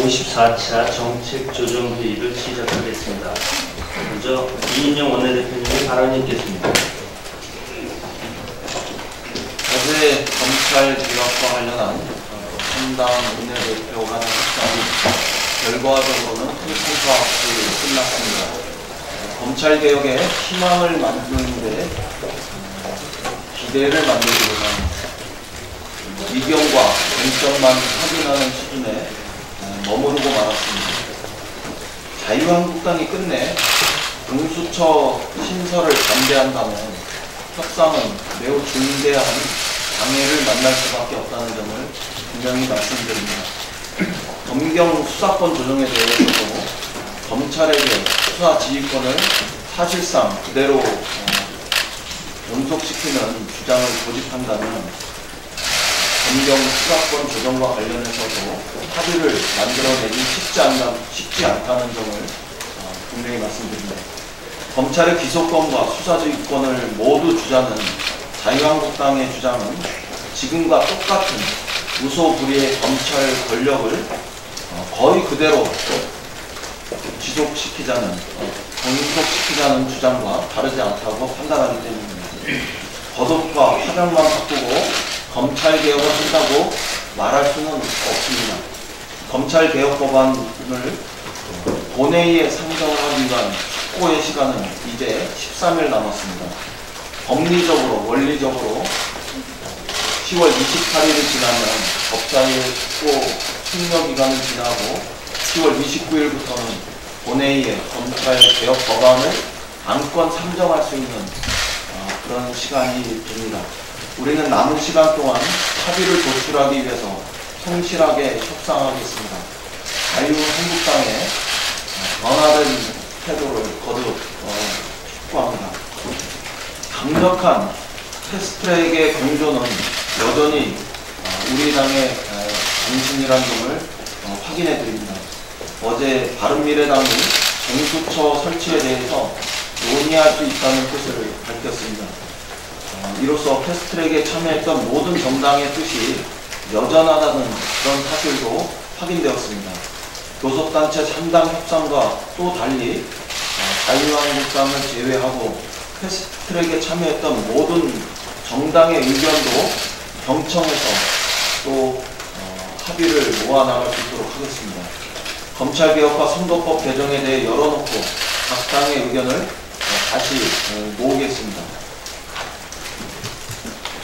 제54차 정책조정회의를 시작하겠습니다. 먼저 이인영 원내대표님의 발언이 있겠습니다. 어제 검찰 개혁과 관련한 3당 원내대표 간의 협상이 결과적으로는 통과 없이 끝났습니다. 검찰개혁에 희망을 만드는데 기대를 만들기보다는 이견과 쟁점만 확인하는 수준에 머무르고 말았습니다. 자유한국당이 끝내 공수처 신설을 반대한다면 협상은 매우 중대한 장애를 만날 수밖에 없다는 점을 분명히 말씀드립니다. 검경 수사권 조정에 대해서도 검찰에게 수사 지휘권을 사실상 그대로 연속시키는 주장을 고집한다면 검경 수사권 조정과 관련해서도 합의를 만들어내기 쉽지 않다는 점을 분명히 말씀드립니다. 검찰의 기소권과 수사지휘권을 모두 주자는 자유한국당의 주장은 지금과 똑같은 무소불위의 검찰 권력을 거의 그대로 지속시키자는 정속시키자는 주장과 다르지 않다고 판단하기 때문입니다. 겉옷과 화장만 바꾸고 검찰개혁을 한다고 말할 수는 없습니다. 검찰개혁법안을 본회의에 상정을 하기 위한 숙고의 시간은 이제 13일 남았습니다. 법리적으로 원리적으로 10월 28일이 지나면 법사위 숙고 숙려기간을 지나고 10월 29일부터는 본회의에 검찰개혁 법안을 안건 상정할 수 있는 그런 시간이 됩니다. 우리는 남은 시간 동안 합의를 도출하기 위해서 성실하게 협상하겠습니다. 자유한국당의 변화된 태도를 거듭 촉구합니다. 강력한 패스트트랙의 공조는 여전히 우리 당의 정신이라는 점을 확인해 드립니다. 어제 바른미래당이 공수처 설치에 대해서 논의할 수 있다는 뜻을 밝혔습니다. 이로써 패스트트랙에 참여했던 모든 정당의 뜻이 여전하다는 그런 사실도 확인되었습니다. 교섭단체 3당 협상과 또 달리 자유한국당을 제외하고 패스트트랙에 참여했던 모든 정당의 의견도 경청해서 또 합의를 모아나갈 수 있도록 하겠습니다. 검찰개혁과 선거법 개정에 대해 열어놓고 각 당의 의견을 다시 모으겠습니다.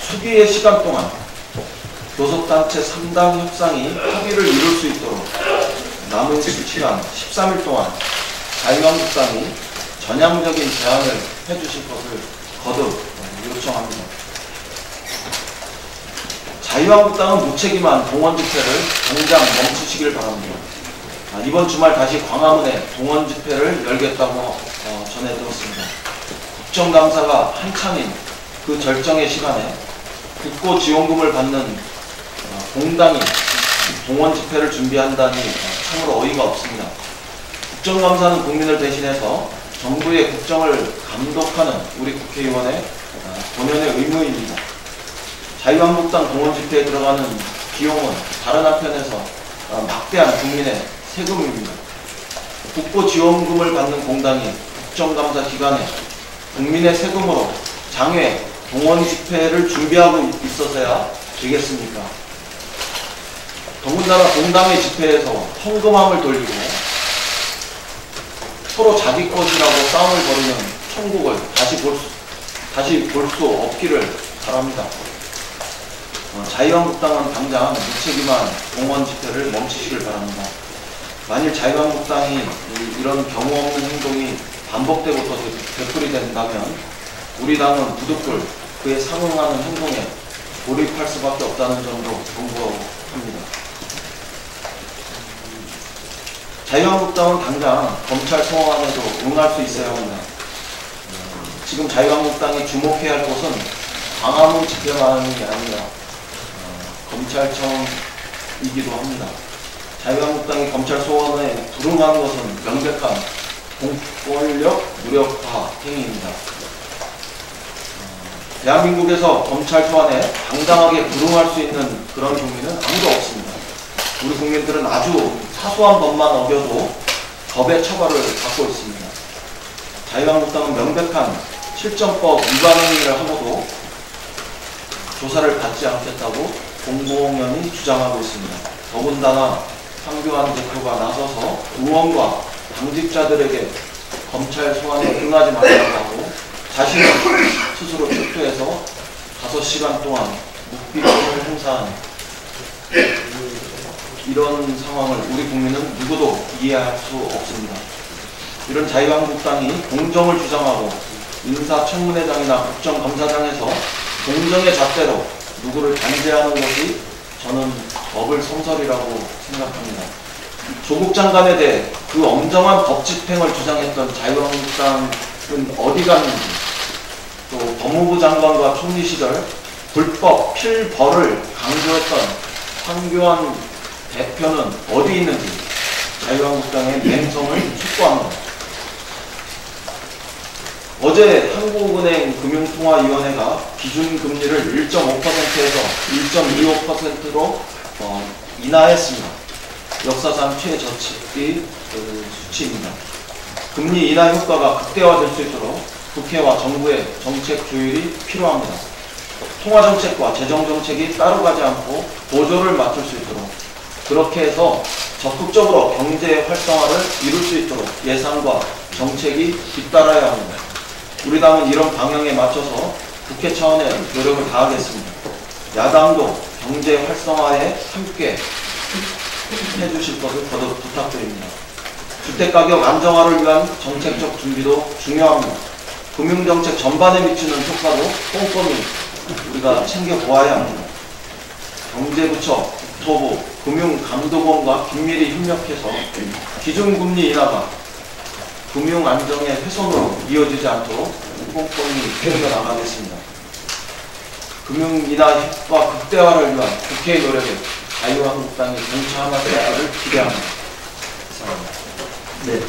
수기의 시간 동안 교섭단체 3당 협상이 합의를 이룰 수 있도록 남은 시간 13일 동안 자유한국당이 전향적인 제안을 해주실 것을 거듭 요청합니다. 자유한국당은 무책임한 동원집회를 당장 멈추시길 바랍니다. 이번 주말 다시 광화문에 동원집회를 열겠다고 전해들었습니다. 국정감사가 한창인 그 절정의 시간에 국고 지원금을 받는 공당이 동원집회를 준비한다니 참으로 어이가 없습니다. 국정감사는 국민을 대신해서 정부의 국정을 감독하는 우리 국회의원의 본연의 의무입니다. 자유한국당 동원집회에 들어가는 비용은 다른 한편에서 막대한 국민의 세금입니다. 국고 지원금을 받는 공당이 국정감사 기간에 국민의 세금으로 장외 동원집회를 준비하고 있어서야 되겠습니까? 더군다나 공당의 집회에서 헌금함을 돌리고 서로 자기 것이라고 싸움을 벌이는 총국을 다시 볼 수 없기를 바랍니다. 자유한국당은 당장 무책임한 동원집회를 멈추시길 바랍니다. 만일 자유한국당이 이런 경우 없는 행동이 반복되고 또 되풀이 된다면 우리 당은 부득불 그에 상응하는 행동에 돌입할 수밖에 없다는 점도 경고합니다. 자유한국당은 당장 검찰 소환에도 응할 수 있어야 합니다. 지금 자유한국당이 주목해야 할 곳은 광화문 집회만이 아니라 검찰청이기도 합니다. 자유한국당이 검찰 소환에 불응한 것은 명백한 공권력 무력화 행위입니다. 대한민국에서 검찰 소환에 당당하게 불응할 수 있는 그런 국민은 아무도 없습니다. 우리 국민들은 아주 사소한 법만 어겨도 법의 처벌을 받고 있습니다. 자유한국당은 명백한 실정법 위반 행위를 하고도 조사를 받지 않겠다고 공공연히 주장하고 있습니다. 더군다나 황교안 대표가 나서서 의원과 당직자들에게 검찰 소환에 응하지 말라고 하고 자신은 스스로 출두해서 5시간 동안 묵비권을 행사한 이런 상황을 우리 국민은 누구도 이해할 수 없습니다. 이런 자유한국당이 공정을 주장하고 인사청문회장이나 국정감사장에서 공정의 잣대로 누구를 단죄하는 것이 저는 법을 성설이라고 생각합니다. 조국 장관에 대해 그 엄정한 법 집행을 주장했던 자유한국당은 어디 갔는지, 또 법무부 장관과 총리 시절 불법 필벌을 강조했던 황교안 대표는 어디 있는지 자유한국당의 맹성을 촉구합니다. 어제 한국은행 금융통화위원회가 기준금리를 1.5%에서 1.25%로 인하했습니다. 역사상 최저치 수치입니다. 금리 인하 효과가 극대화될 수 있도록 국회와 정부의 정책 조율이 필요합니다. 통화정책과 재정정책이 따로 가지 않고 보조를 맞출 수 있도록, 그렇게 해서 적극적으로 경제 활성화를 이룰 수 있도록 예산과 정책이 뒤따라야 합니다. 우리 당은 이런 방향에 맞춰서 국회 차원의 노력을 다하겠습니다. 야당도 경제 활성화에 함께 해주실 것을 거듭 부탁드립니다. 주택가격 안정화를 위한 정책적 준비도 중요합니다. 금융정책 전반에 미치는 효과도 꼼꼼히 우리가 챙겨보아야 합니다. 경제부처, 국토부, 금융감독원과 긴밀히 협력해서 기준금리 인하가 금융안정의 훼손으로 이어지지 않도록 꼼꼼히 챙겨나가겠습니다. 금융인하 효과 극대화를 위한 국회의 노력에 자유한국당이 동참할 것을 기대합니다. 이상입니다. 네,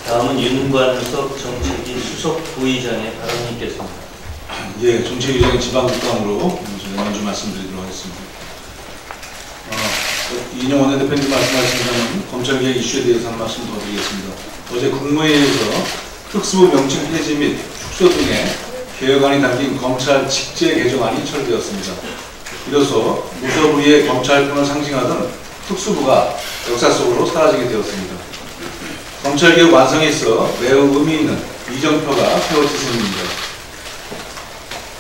다음은 윤관석 정책위 수석 부의장의 발언이 있겠습니다. 예, 정책위장의 지방국감으로 제가 먼저 말씀드리도록 하겠습니다. 이인영 원내대표님 말씀하신 검찰개혁 이슈에 대해서 한 말씀 더 드리겠습니다. 어제 국무회의에서 특수부 명칭 폐지 및 축소 등의 개혁안이 담긴 검찰 직제 개정안이 처리되었습니다. 이로써 무소불위의 검찰권을 상징하던 특수부가 역사 속으로 사라지게 되었습니다. 검찰개혁 완성에 있어 매우 의미 있는 이정표가 세워지습니다.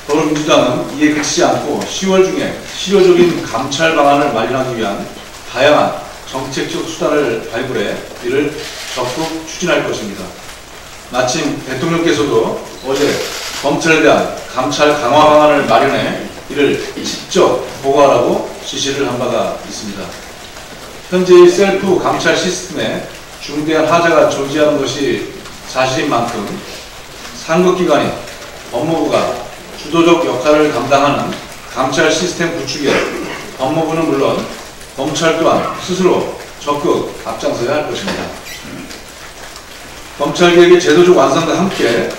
더불어민주당은 이에 그치지 않고 10월 중에 실효적인 감찰 방안을 마련하기 위한 다양한 정책적 수단을 발굴해 이를 적극 추진할 것입니다. 마침 대통령께서도 어제 검찰에 대한 감찰 강화 방안을 마련해 이를 직접 보고하라고 지시를 한 바가 있습니다. 현재의 셀프 감찰 시스템에 중대한 하자가 존재하는 것이 사실인 만큼 상급기관인 법무부가 주도적 역할을 감당하는 감찰 시스템 구축에 법무부는 물론 검찰 또한 스스로 적극 앞장서야 할 것입니다. 검찰개혁의 제도적 완성과 함께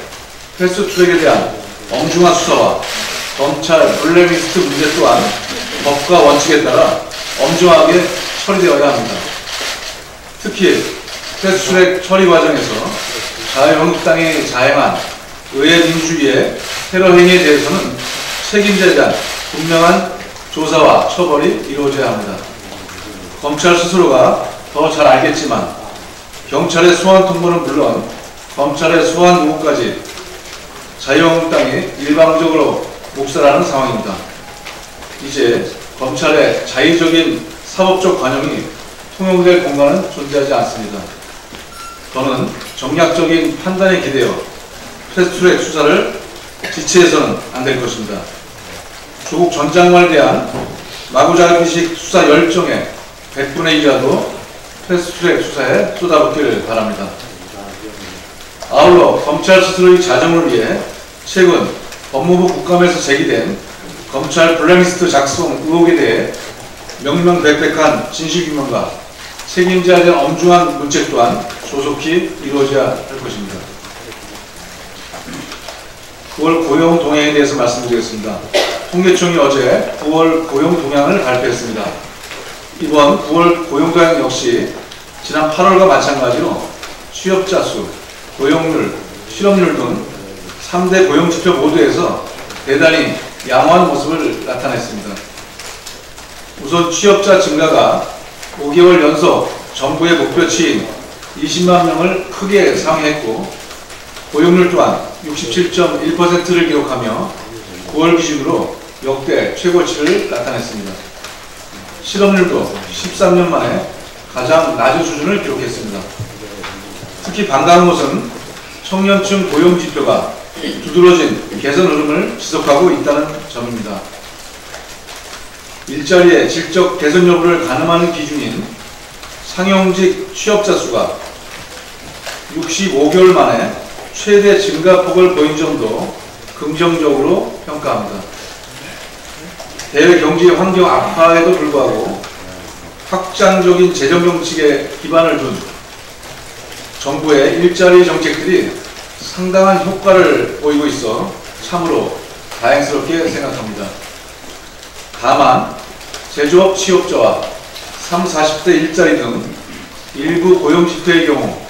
패스트트랙에 대한 엄중한 수사와 검찰 블랙리스트 문제 또한 법과 원칙에 따라 엄중하게 처리되어야 합니다. 특히 패스트트랙 처리 과정에서 자유한국당이 자행한 의회 민주주의의 테러 행위에 대해서는 책임자에 대한 분명한 조사와 처벌이 이루어져야 합니다. 검찰 스스로가 더 잘 알겠지만 경찰의 소환 통보는 물론 검찰의 소환 요구까지 자유한국당이 일방적으로 묵살하는 상황입니다. 이제 검찰의 자의적인 사법적 관용이 통용될 공간은 존재하지 않습니다. 저는 정략적인 판단에 기대어 패스트트랙 수사를 지체해서는 안 될 것입니다. 조국 전 장관에 대한 마구잡이식 수사 열정의 100분의 1이라도 패스트트랙 수사에 쏟아붓기를 바랍니다. 아울러 검찰 스스로의 자정을 위해 최근 법무부 국감에서 제기된 검찰 블랙리스트 작성 의혹에 대해 명명백백한 진실규명과 책임자에 대한 엄중한 문책 또한 조속히 이루어져야 할 것입니다. 9월 고용 동향에 대해서 말씀드리겠습니다. 통계청이 어제 9월 고용 동향을 발표했습니다. 이번 9월 고용 동향 역시 지난 8월과 마찬가지로 취업자 수, 고용률, 실업률 등 3대 고용지표 모두에서 대단히 양호한 모습을 나타냈습니다. 우선 취업자 증가가 5개월 연속 정부의 목표치인 20만 명을 크게 상회했고, 고용률 또한 67.1%를 기록하며 9월 기준으로 역대 최고치를 나타냈습니다. 실업률도 13년 만에 가장 낮은 수준을 기록했습니다. 특히 반가운 것은 청년층 고용지표가 두드러진 개선 흐름을 지속하고 있다는 점입니다. 일자리의 질적 개선 여부를 가늠하는 기준인 상용직 취업자 수가 65개월 만에 최대 증가폭을 보인 점도 긍정적으로 평가합니다. 대외 경제 환경 악화에도 불구하고 확장적인 재정 정책에 기반을 둔 정부의 일자리 정책들이 상당한 효과를 보이고 있어 참으로 다행스럽게 생각합니다. 다만 제조업 취업자와 30, 40대 일자리 등 일부 고용지표의 경우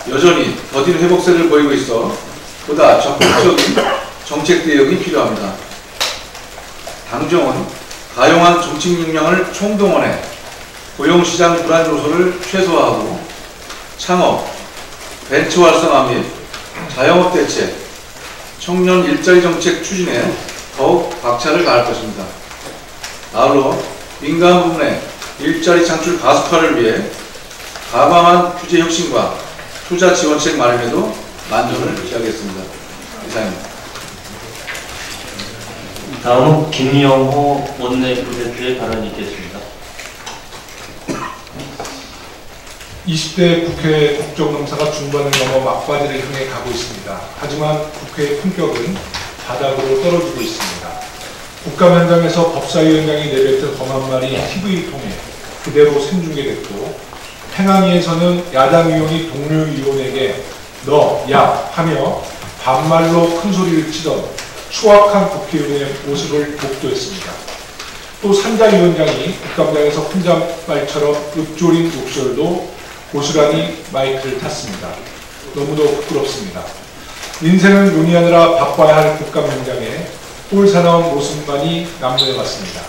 여전히 더딘 회복세를 보이고 있어 보다 적극적인 정책 대응이 필요합니다. 당정은 가용한 정책 역량을 총동원해 고용시장 불안 요소를 최소화하고 창업, 벤처 활성화 및 자영업 대책, 청년 일자리 정책 추진에 더욱 박차를 가할 것입니다. 아울러 민간 부문의 일자리 창출 가속화를 위해 과감한 규제 혁신과 투자 지원책 마련에도 만전을 기하겠습니다. 이상입니다. 다음은 김영호 원내부대표의 발언이 있겠습니다. 20대 국회 국정농사가 중반을 넘어 막바지를 향해 가고 있습니다. 하지만 국회의 품격은 바닥으로 떨어지고 있습니다. 국감현장에서 법사위원장이 내뱉은 험한 말이 TV를 통해 그대로 생중계됐고, 행안위에서는 야당 의원이 동료 의원에게 너, 야 하며 반말로 큰 소리를 치던 추악한 국회의원의 모습을 목도했습니다. 또 산자위원장이 국감장에서 혼잣말처럼 읊조린 욕설도 고스란히 마이크를 탔습니다. 너무도 부끄럽습니다. 인생을 논의하느라 바빠야 할 국감 현장에 꼴사나운 모습만이 남겨왔습니다.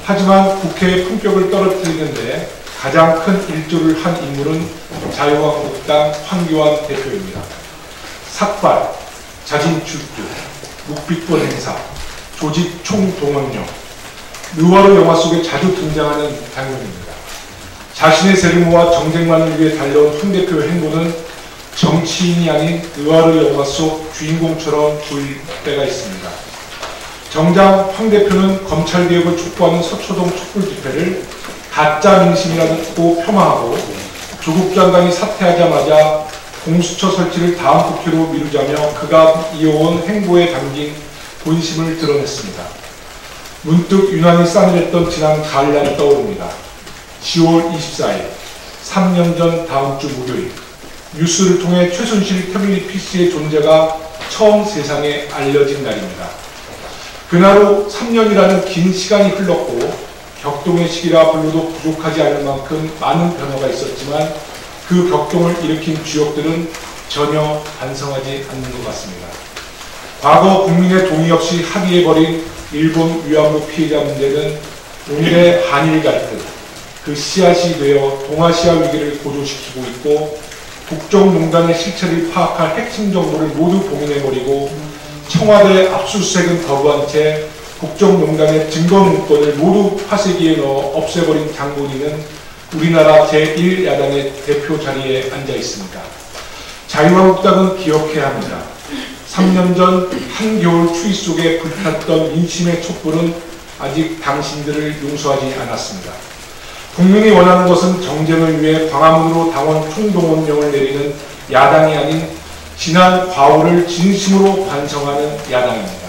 하지만 국회의 품격을 떨어뜨리는데 가장 큰 일조를 한 인물은 자유한국당 황교안 대표입니다. 삭발, 자진출두, 묵비권 행사, 조직 총동원령, 느와르 영화 속에 자주 등장하는 장면입니다. 자신의 세를 모아 정쟁만을 위해 달려온 황 대표의 행보는 정치인이 아닌 느와르 영화 속 주인공처럼 보일 때가 있습니다. 정작 황 대표는 검찰개혁을 촉구하는 서초동 촛불 집회를 가짜 민심이라고 폄하하고 조국 장관이 사퇴하자마자 공수처 설치를 다음 국회로 미루자며 그가 이어온 행보에 담긴 본심을 드러냈습니다. 문득 유난히 싸늘했던 지난 가을날이 떠오릅니다. 10월 24일, 3년 전 다음 주 목요일, 뉴스를 통해 최순실 태블릿 PC의 존재가 처음 세상에 알려진 날입니다. 그날 후 3년이라는 긴 시간이 흘렀고 격동의 시기라 불러도 부족하지 않을 만큼 많은 변화가 있었지만 그 격동을 일으킨 주역들은 전혀 반성하지 않는 것 같습니다. 과거 국민의 동의 없이 합의해버린 일본 위안부 피해자 문제는 오늘의 한일 갈등, 그 씨앗이 되어 동아시아 위기를 고조시키고 있고, 국정농단의 실체를 파악할 핵심 정보를 모두 봉인해버리고 청와대 압수수색은 거부한 채 국정농단의 증거 문건을 모두 파쇄기에 넣어 없애버린 장본인은 우리나라 제1야당의 대표 자리에 앉아 있습니다. 자유한국당은 기억해야 합니다. 3년 전 한겨울 추위 속에 불탔던 민심의 촛불은 아직 당신들을 용서하지 않았습니다. 국민이 원하는 것은 정쟁을 위해 광화문으로 당원 총동원령을 내리는 야당이 아닌 지난 과오를 진심으로 반성하는 야당입니다.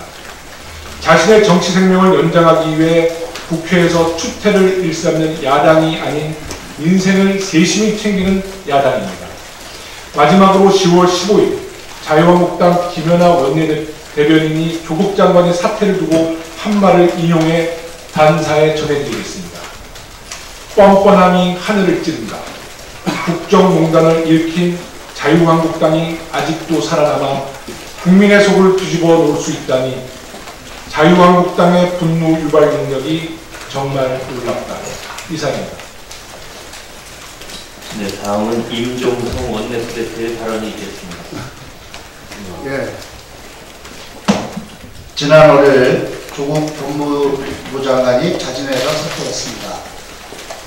자신의 정치 생명을 연장하기 위해 국회에서 추태를 일삼는 야당이 아닌 인생을 세심히 챙기는 야당입니다. 마지막으로 10월 15일 자유한국당 김연아 원내대변인이 조국 장관의 사퇴를 두고 한 말을 인용해 단사에 전해드리겠습니다. 뻔뻔함이 하늘을 찌른다. 국정농단을 일으킨 자유한국당이 아직도 살아남아 국민의 속을 뒤집어 놓을 수 있다니 자유한국당의 분노 유발 능력이 정말 놀랍다. 이상입니다. 네, 다음은 임종성 원내부대표의 발언이 있겠습니다. 예. 지난 월요일 조국 법무부 장관이 자진해서 사퇴했습니다.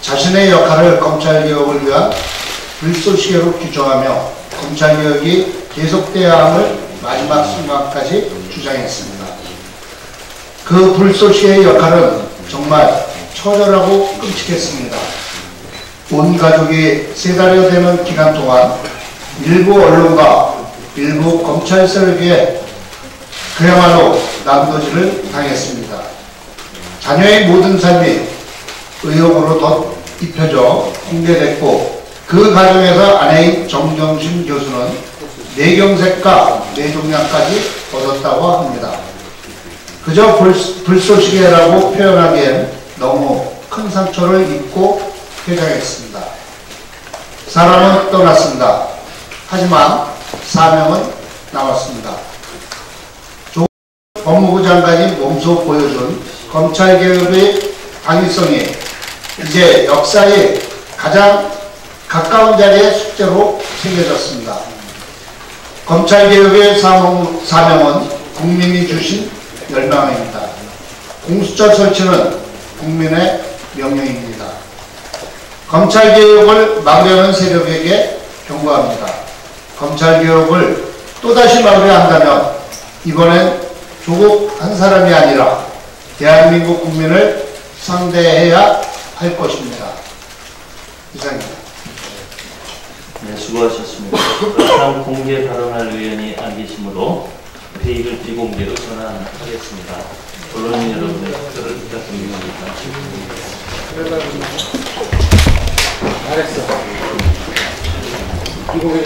자신의 역할을 검찰개혁을 위한 불쏘시개로 규정하며 검찰개혁이 계속돼야 함을 마지막 순간까지 주장했습니다. 그 불쏘시개의 역할은 정말 처절하고 끔찍했습니다. 온 가족이 3달여 되는 기간 동안 일부 언론과 일부 검찰 세력에 그야말로 난도질을 당했습니다. 자녀의 모든 삶이 의혹으로 덧입혀져 공개됐고 그 과정에서 아내인 정경심 교수는 뇌경색과 뇌종양까지 얻었다고 합니다. 그저 불쏘시개라고 표현하기엔 너무 큰 상처를 입고 퇴장했습니다. 사람은 떠났습니다. 하지만 사명은 남았습니다. 조국 법무부 장관이 몸소 보여준 검찰개혁의 당위성이 이제 역사의 가장 가까운 자리의 숙제로 새겨졌습니다. 검찰개혁의 사명은 국민이 주신 열망입니다. 공수처 설치는 국민의 명령입니다. 검찰개혁을 막려는 세력에게 경고합니다. 검찰개혁을 또다시 막으려 한다면 이번엔 조국 한 사람이 아니라 대한민국 국민을 상대해야 할 것입니다. 이상입니다. 네, 수고하셨습니다. 다음 공개 발언할 의원이 안 계시므로 회의를 비공개로 전환하겠습니다. 언론인 여러분의 투표를 부탁드립니다. 잘했어. 이거 왜